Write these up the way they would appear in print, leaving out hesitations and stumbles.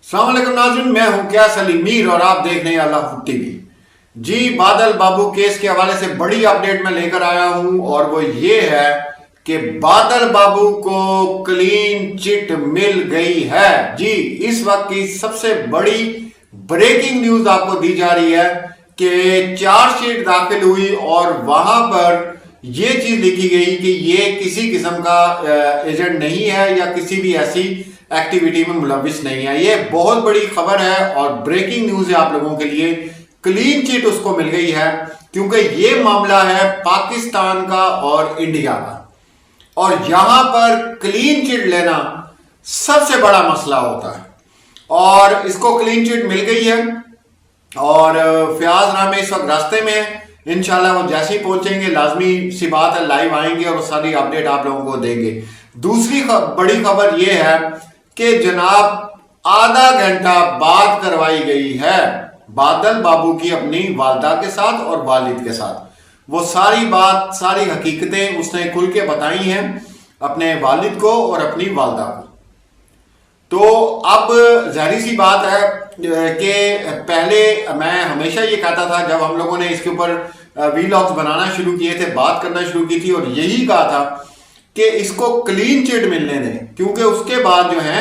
अस्सलाम वालेकुम नाज़रीन, मैं हूं क्या सलीम मीर और आप देख रहे हैं अल्लाह फुट टीवी। जी, बादल बाबू केस के हवाले से बड़ी अपडेट मैं लेकर आया हूं और वो ये है कि बादल बाबू को क्लीन चिट मिल गई है। जी, इस वक्त की सबसे बड़ी ब्रेकिंग न्यूज आपको दी जा रही है कि चार्जशीट दाखिल हुई और वहां पर ये चीज लिखी गई कि ये किसी किस्म का एजेंट नहीं है या किसी भी ऐसी एक्टिविटी में मुलविस नहीं है। ये बहुत बड़ी खबर है और ब्रेकिंग न्यूज है आप लोगों के लिए। क्लीन चिट उसको मिल गई है क्योंकि ये मामला है पाकिस्तान का और इंडिया का, और यहां पर क्लीन चिट लेना सबसे बड़ा मसला होता है और इसको क्लीन चिट मिल गई है। और फयाज रामे इस वक्त रास्ते में है, इंशाल्लाह वो जैसे ही पहुंचेंगे लाजमी सी बात है लाइव आएंगे और सारी अपडेट आप लोगों को देंगे। दूसरी बड़ी खबर यह है कि जनाब आधा घंटा बात करवाई गई है बादल बाबू की अपनी वालदा के साथ और वालिद के साथ। वो सारी बात सारी हकीकतें उसने खुल के बताई हैं अपने वालिद को और अपनी वालदा को। तो अब जाहिर सी बात है कि पहले मैं हमेशा ये कहता था जब हम लोगों ने इसके ऊपर वीलॉग्स बनाना शुरू किए थे, बात करना शुरू की थी, और यही कहा था कि इसको क्लीन चिट मिलने दें क्योंकि उसके बाद जो है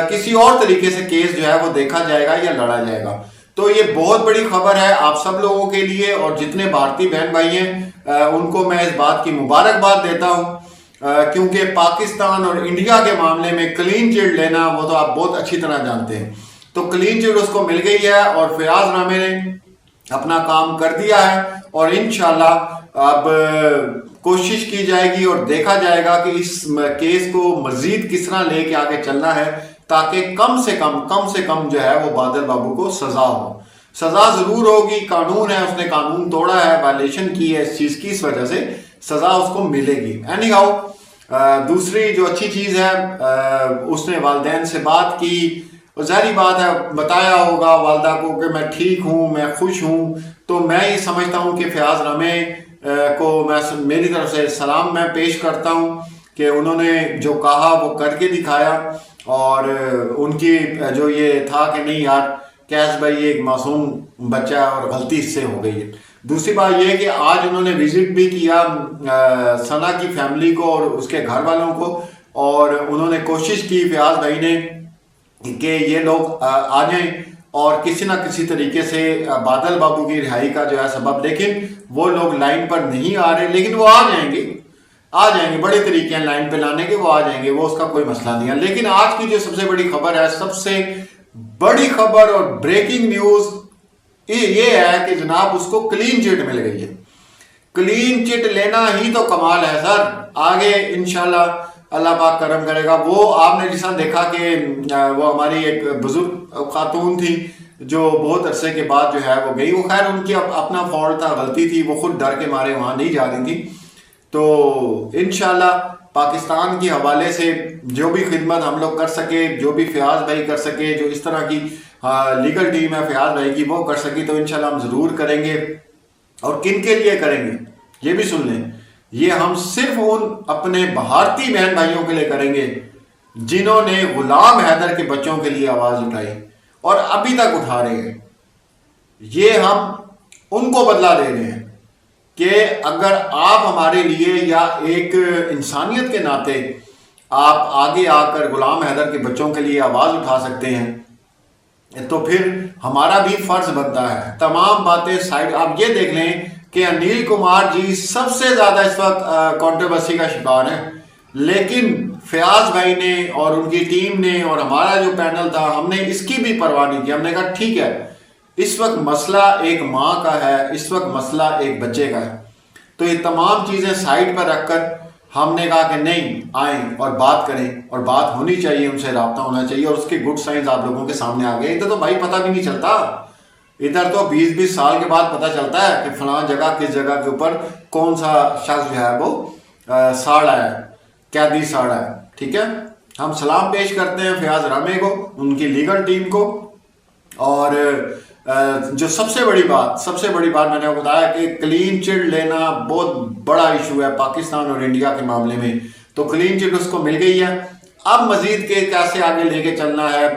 किसी और तरीके से केस जो है वो देखा जाएगा या लड़ा जाएगा। तो ये बहुत बड़ी खबर है आप सब लोगों के लिए, और जितने भारतीय बहन भाई हैं उनको मैं इस बात की मुबारकबाद देता हूं क्योंकि पाकिस्तान और इंडिया के मामले में क्लीन चिट लेना वो तो आप बहुत अच्छी तरह जानते हैं। तो क्लीन चिट उसको मिल गई है और फयाज रामे ने अपना काम कर दिया है और इंशाल्लाह अब कोशिश की जाएगी और देखा जाएगा कि इस केस को मजीद किस तरह लेके आगे चलना है ताकि कम से कम जो है वो बादल बाबू को सजा हो। सजा जरूर होगी, कानून है, उसने कानून तोड़ा है, वायलेशन की है इस चीज की, इस वजह से सजा उसको मिलेगी। एनी हाउ, दूसरी जो अच्छी चीज है उसने वालिदैन से बात की, जाहिर बात है बताया होगा वालदा को कि मैं ठीक हूं, मैं खुश हूं। तो मैं ये समझता हूं कि फयाज रामे को मैं मेरी तरफ से सलाम मैं पेश करता हूं कि उन्होंने जो कहा वो करके दिखाया और उनकी जो ये था कि नहीं यार कैश भाई एक मासूम बच्चा है और गलती इससे हो गई है। दूसरी बात यह है कि आज उन्होंने विजिट भी किया सना की फैमिली को और उसके घर वालों को, और उन्होंने कोशिश की फयाज भाई ने कि ये लोग आ जाएं और किसी ना किसी तरीके से बादल बाबू की रिहाई का जो है सबब, लेकिन वो लोग लाइन पर नहीं आ रहे, लेकिन वो आ जाएंगे बड़े तरीके हैं लाइन पे लाने के, वो आ जाएंगे, वो उसका कोई मसला नहीं है। लेकिन आज की जो सबसे बड़ी खबर है, सबसे बड़ी खबर और ब्रेकिंग न्यूज ये है कि जनाब उसको क्लीन चिट मिल गई है। क्लीन चिट लेना ही तो कमाल है सर, आगे इंशाल्लाह अल्लाह पाक करम करेगा। वो आपने जिस तरह देखा कि वो हमारी एक बुजुर्ग खातून थी जो बहुत अरसे के बाद जो है वो गई, वो खैर उनकी अपना फॉल्ट था, गलती थी, वो खुद डर के मारे वहां नहीं जा रही थी। तो इंशाल्लाह पाकिस्तान के हवाले से जो भी खिदमत हम लोग कर सके, जो भी फयाज भाई कर सके, जो इस तरह की लीगल टीम है फयाज भाई की वो कर सकी, तो इंशाल्लाह हम जरूर करेंगे। और किन के लिए करेंगे ये भी सुन लें, ये हम सिर्फ उन अपने भारतीय बहन भाइयों के लिए करेंगे जिन्होंने गुलाम हैदर के बच्चों के लिए आवाज उठाई और अभी तक उठा रहे हैं। ये हम उनको बदला दे रहे हैं कि अगर आप हमारे लिए या एक इंसानियत के नाते आप आगे आकर गुलाम हैदर के बच्चों के लिए आवाज उठा सकते हैं तो फिर हमारा भी फर्ज बनता है। तमाम बातें साइड, आप ये देख लें कि अनिल कुमार जी सबसे ज्यादा इस वक्त कंट्रोवर्सी का शिकार है, लेकिन फयाज भाई ने और उनकी टीम ने और हमारा जो पैनल था हमने इसकी भी परवाह नहीं की। हमने कहा ठीक है, इस वक्त मसला एक माँ का है, इस वक्त मसला एक बच्चे का है, तो ये तमाम चीजें साइड पर रखकर हमने कहा कि नहीं, आए और बात करें और बात होनी चाहिए, उनसे राब्ता होना चाहिए और उसके गुड साइंस आप लोगों के सामने आ गए। इधर तो भाई पता भी नहीं चलता, इधर तो 20-20 साल के बाद पता चलता है कि फलां जगह किस जगह के ऊपर कौन सा शख्स जो है वो साड़ा है, कैदी साड़ा है। ठीक है, हम सलाम पेश करते हैं फयाज रामे को, उनकी लीगल टीम को। और जो सबसे बड़ी बात मैंने बताया कि क्लीन चिट लेना बहुत बड़ा इशू है पाकिस्तान और इंडिया के मामले में, तो क्लीन चिट उसको मिल गई है। अब मजीद के कैसे आगे लेके चलना है,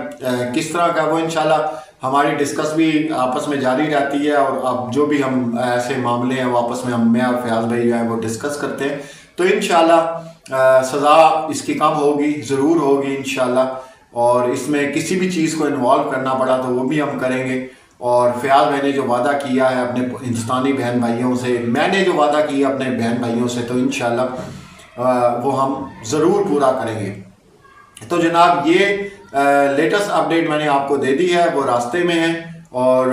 किस तरह का, वो इंशाल्लाह हमारी डिस्कस भी आपस में जारी रहती है। और अब जो भी हम ऐसे मामले हैं वो आपस में मैं और फयाज भाई जो है वो डिस्कस करते हैं। तो इंशाल्लाह सज़ा इसकी कम होगी, ज़रूर होगी इंशाल्लाह। और इसमें किसी भी चीज़ को इन्वॉल्व करना पड़ा तो वो भी हम करेंगे। और फयाज भाई ने जो वादा किया है अपने हिंदुस्तानी बहन भाइयों से, मैंने जो वादा किया अपने बहन भाइयों से, तो इंशाल्लाह वो हम ज़रूर पूरा करेंगे। तो जनाब ये लेटेस्ट अपडेट मैंने आपको दे दी है, वो रास्ते में है और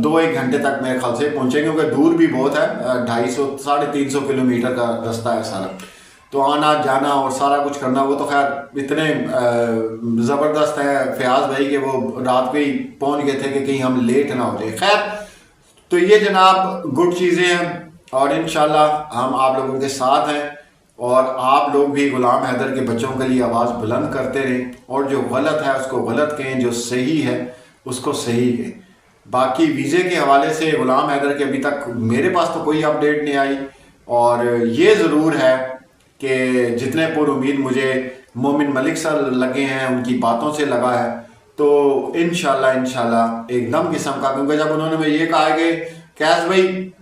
2-1 घंटे तक मेरे ख्याल से पहुंचेंगे, क्योंकि दूर भी बहुत है, 250-350 किलोमीटर का रास्ता है सारा। तो आना जाना और सारा कुछ करना, वो तो खैर इतने ज़बरदस्त है फयाज भाई के, वो रात को ही पहुंच गए थे कि कहीं हम लेट ना हो जाए। खैर, तो ये जनाब गुड चीज़ें हैं और इंशाल्लाह हम आप लोगों के साथ हैं। और आप लोग भी गुलाम हैदर के बच्चों के लिए आवाज़ बुलंद करते रहें, और जो गलत है उसको गलत कहें, जो सही है उसको सही कहें। बाकी वीज़े के हवाले से गुलाम हैदर के अभी तक मेरे पास तो कोई अपडेट नहीं आई। और ये ज़रूर है कि जितने पुर उम्मीद मुझे मोमिन मलिक सर लगे हैं, उनकी बातों से लगा है, तो इंशाल्लाह एकदम किस्म का, क्योंकि जब उन्होंने ये कहा कि कैस भाई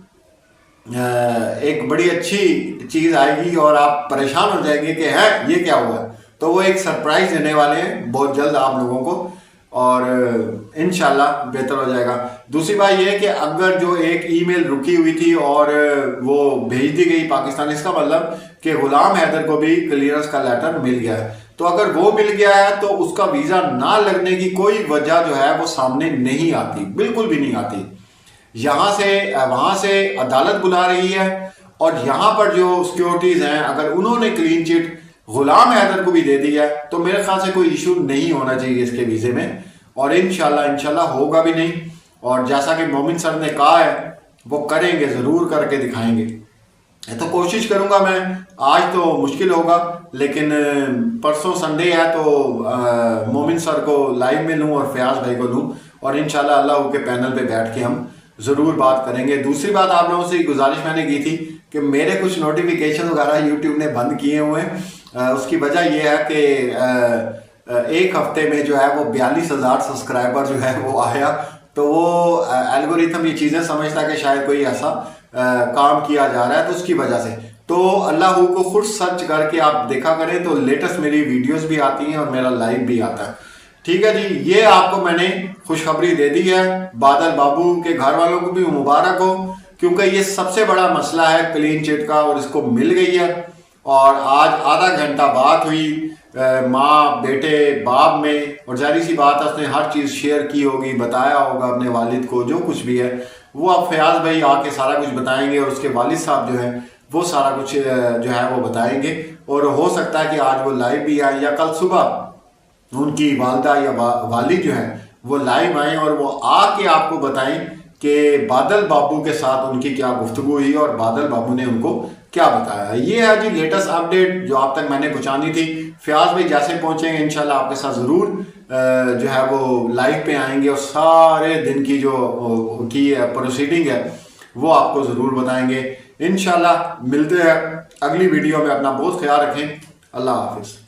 एक बड़ी अच्छी चीज़ आएगी और आप परेशान हो जाएंगे कि है ये क्या हुआ, तो वो एक सरप्राइज देने वाले हैं बहुत जल्द आप लोगों को, और इंशाल्लाह बेहतर हो जाएगा। दूसरी बात यह है कि अगर जो एक ईमेल रुकी हुई थी और वो भेज दी गई पाकिस्तान, इसका मतलब कि गुलाम हैदर को भी क्लियरेंस का लेटर मिल गया है। तो अगर वो मिल गया है तो उसका वीज़ा ना लगने की कोई वजह जो है वो सामने नहीं आती, बिल्कुल भी नहीं आती। यहाँ से वहाँ से अदालत बुला रही है, और यहाँ पर जो सिक्योरिटीज़ हैं अगर उन्होंने क्लीन चिट गुलाम हैदर को भी दे दी है तो मेरे ख्याल से कोई इशू नहीं होना चाहिए इसके वीज़े में, और इंशाल्लाह होगा भी नहीं। और जैसा कि मोमिन सर ने कहा है वो करेंगे, ज़रूर करके दिखाएंगे। तो कोशिश करूँगा मैं, आज तो मुश्किल होगा लेकिन परसों संडे है तो मोमिन सर को लाइव में लूँ और फयाज भाई को लूँ, और इंशाल्लाह अल्लाह के पैनल पे बैठ के हम ज़रूर बात करेंगे। दूसरी बात आप लोगों से गुजारिश मैंने की थी कि मेरे कुछ नोटिफिकेशन वगैरह यूट्यूब ने बंद किए हुए हैं। उसकी वजह यह है कि एक हफ्ते में जो है वो 42,000 सब्सक्राइबर जो है वो आया, तो वो एल्गोरिथम ये चीज़ें समझता है कि शायद कोई ऐसा काम किया जा रहा है, तो उसकी वजह से। तो अल्लाह को खुद सर्च करके आप देखा करें तो लेटेस्ट मेरी वीडियोस भी आती हैं और मेरा लाइव भी आता है। ठीक है जी, ये आपको मैंने खुशखबरी दे दी है। बादल बाबू के घर वालों को भी मुबारक हो, क्योंकि ये सबसे बड़ा मसला है क्लीन चिट का, और इसको मिल गई है। और आज आधा घंटा बात हुई माँ बेटे बाप में, और जाहिर सी बात है उसने हर चीज़ शेयर की होगी, बताया होगा अपने वालिद को, जो कुछ भी है वो अब फयाज भाई आके सारा कुछ बताएंगे, और उसके वालिद साहब जो हैं वो सारा कुछ जो है वो बताएंगे। और हो सकता है कि आज वो लाइव भी आए या कल सुबह उनकी वालदा या वालिद जो है वो लाइव आए और वो आके आपको बताएं कि बादल बाबू के साथ उनकी क्या गुफ्तगू हुई और बादल बाबू ने उनको क्या बताया। ये है जी लेटेस्ट अपडेट जो आप तक मैंने पहुंचानी थी। फयाज भाई जैसे पहुंचेंगे इंशाल्लाह आपके साथ ज़रूर जो है वो लाइव पे आएंगे, और सारे दिन की जो उनकी प्रोसीडिंग है वो आपको ज़रूर बताएंगे। इंशाल्लाह मिलते हैं अगली वीडियो में। अपना बहुत ख्याल रखें। अल्लाह हाफिज़।